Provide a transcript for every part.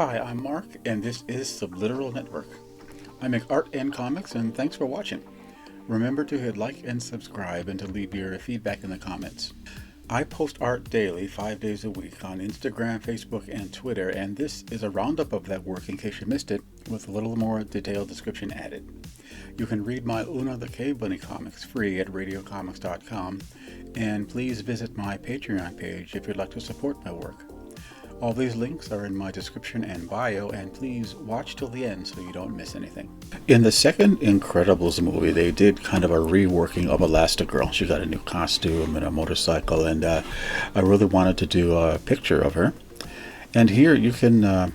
Hi, I'm Mark, and this is Subliteral Network. I make art and comics, and thanks for watching. Remember to hit like and subscribe and to leave your feedback in the comments. I post art daily, 5 days a week, on Instagram, Facebook, and Twitter, and this is a roundup of that work in case you missed it, with a little more detailed description added. You can read my Una the Cave Bunny comics free at radiocomics.com, and please visit my Patreon page if you'd like to support my work. All these links are in my description and bio, and please watch till the end so you don't miss anything. In the second Incredibles movie, they did kind of a reworking of Elastigirl. She got a new costume and a motorcycle, and I really wanted to do a picture of her. And here you can,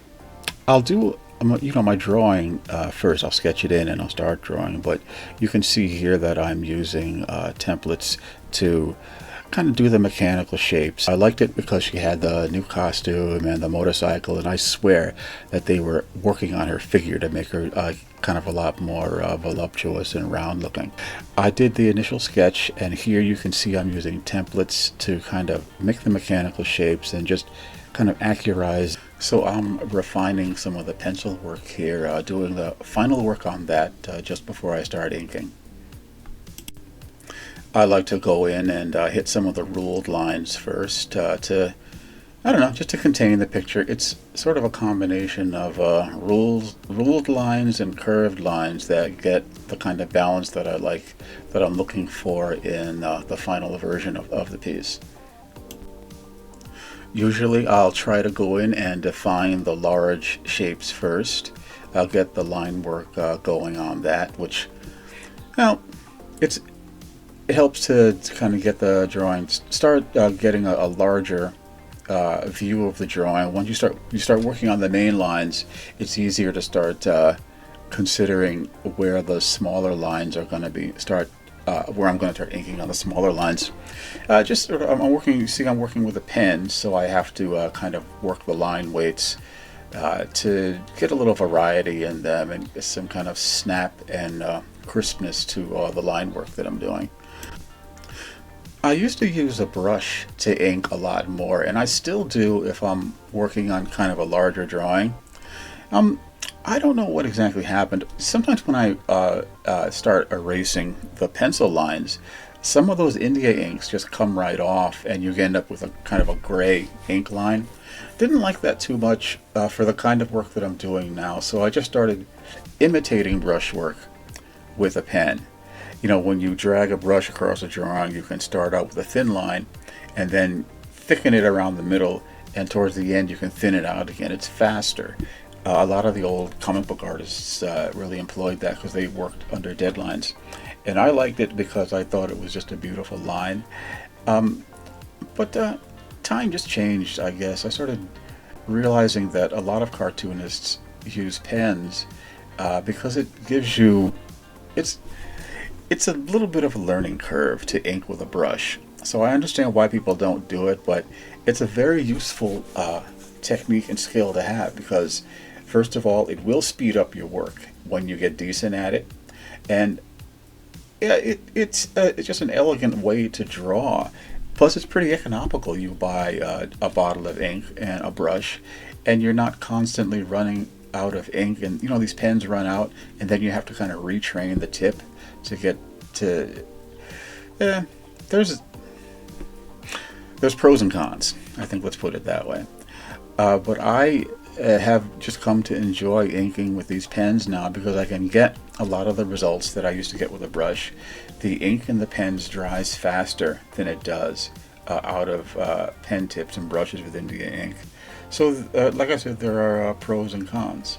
I'll do, my drawing first. I'll sketch it in and I'll start drawing, but you can see here that I'm using templates to kind of do the mechanical shapes. I liked it because she had the new costume and the motorcycle, and I swear that they were working on her figure to make her kind of a lot more voluptuous and round looking. I did the initial sketch, and here you can see I'm using templates to kind of make the mechanical shapes and just kind of accurize. So I'm refining some of the pencil work here, doing the final work on that just before I start inking. I like to go in and hit some of the ruled lines first just to contain the picture. It's sort of a combination of ruled lines and curved lines that get the kind of balance that I like, that I'm looking for in the final version of the piece. Usually I'll try to go in and define the large shapes first. I'll get the line work going on that, which, well, it helps to kind of get the drawing, start getting a larger view of the drawing. Once you start working on the main lines, it's easier to start considering where the smaller lines are going to be. Where I'm going to start inking on the smaller lines. I'm working with a pen, so I have to kind of work the line weights to get a little variety in them and some kind of snap and crispness to the line work that I'm doing. I used to use a brush to ink a lot more, and I still do if I'm working on kind of a larger drawing. I don't know what exactly happened. Sometimes when I start erasing the pencil lines, some of those India inks just come right off, and you end up with a kind of a gray ink line. Didn't like that too much for the kind of work that I'm doing now, so I just started imitating brushwork with a pen. You know, when you drag a brush across a drawing, you can start out with a thin line and then thicken it around the middle, and towards the end you can thin it out again. It's faster. A lot of the old comic book artists really employed that because they worked under deadlines, and I liked it because I thought it was just a beautiful line. But time just changed, I guess. I started realizing that a lot of cartoonists use pens because it gives you, it's a little bit of a learning curve to ink with a brush. So I understand why people don't do it, but it's a very useful technique and skill to have, because first of all, it will speed up your work when you get decent at it, and yeah, it's just an elegant way to draw. Plus, it's pretty economical. You buy a bottle of ink and a brush, and you're not constantly running out of ink. And you know, these pens run out, and then you have to kind of retrain the tip to get to. There's pros and cons, I think. Let's put it that way. But I have just come to enjoy inking with these pens now because I can get a lot of the results that I used to get with a brush. The ink in the pens dries faster than it does out of pen tips and brushes with India ink. So, like I said, there are pros and cons.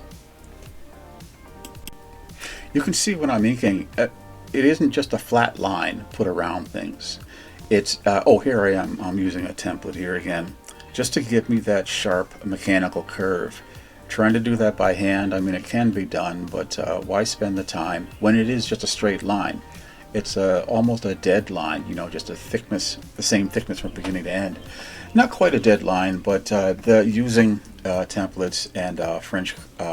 You can see when I'm inking, it isn't just a flat line put around things. It's, here I am, I'm using a template here again, just to give me that sharp mechanical curve. Trying to do that by hand, I mean, it can be done, but why spend the time when it is just a straight line? It's almost a dead line, you know, just a thickness, the same thickness from beginning to end. Not quite a dead line, but using templates and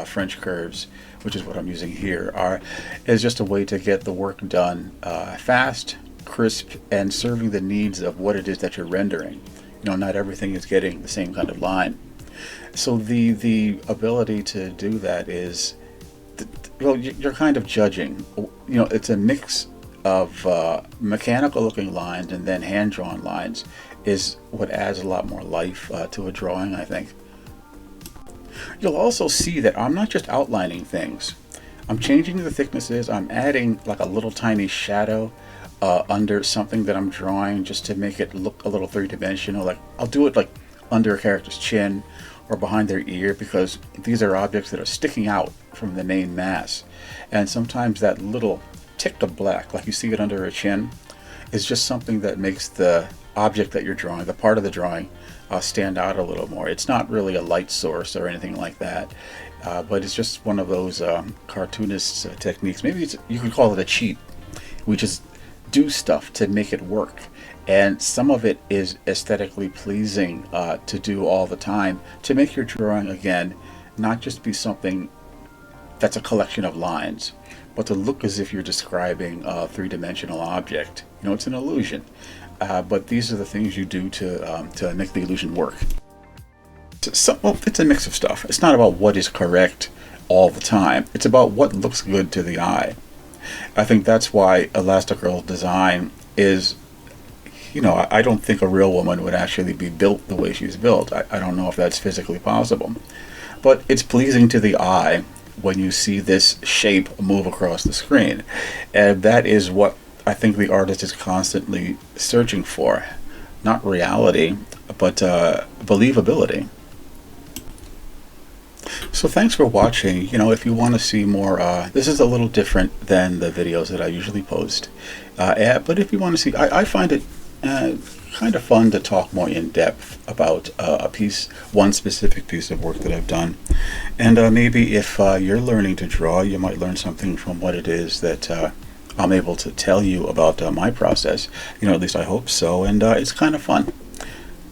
French curves, which is what I'm using here, is just a way to get the work done fast, crisp, and serving the needs of what it is that you're rendering. You know, not everything is getting the same kind of line. So the ability to do that is, well, you're kind of judging. You know, it's a mix of mechanical looking lines and then hand drawn lines is what adds a lot more life to a drawing, I think. You'll also see that I'm not just outlining things. I'm changing the thicknesses. I'm adding like a little tiny shadow under something that I'm drawing just to make it look a little three-dimensional. Like I'll do it like under a character's chin or behind their ear, because these are objects that are sticking out from the main mass. And sometimes that little tick of black, like you see it under a chin, is just something that makes the object that you're drawing, the part of the drawing, stand out a little more. It's not really a light source or anything like that, but it's just one of those cartoonist techniques. Maybe you could call it a cheat. We just do stuff to make it work, and some of it is aesthetically pleasing to do all the time, to make your drawing, again, not just be something that's a collection of lines, but to look as if you're describing a three-dimensional object. You know, it's an illusion, but these are the things you do to make the illusion work. So, well, it's a mix of stuff. It's not about what is correct all the time. It's about what looks good to the eye. I think that's why Elastigirl's design is, you know, I don't think a real woman would actually be built the way she's built. I don't know if that's physically possible. But it's pleasing to the eye when you see this shape move across the screen. And that is what I think the artist is constantly searching for. Not reality, but believability. So thanks for watching. You know, if you want to see more, this is a little different than the videos that I usually post. But if you want to see, I find it kind of fun to talk more in depth about one specific piece of work that I've done. And maybe if you're learning to draw, you might learn something from what it is that I'm able to tell you about my process. You know, at least I hope so. And it's kind of fun.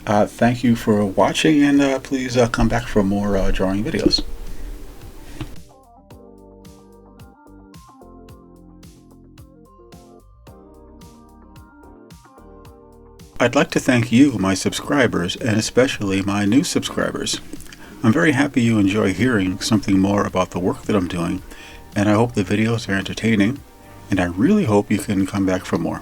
Thank you for watching, and please come back for more drawing videos. I'd like to thank you, my subscribers, and especially my new subscribers. I'm very happy you enjoy hearing something more about the work that I'm doing, and I hope the videos are entertaining, and I really hope you can come back for more.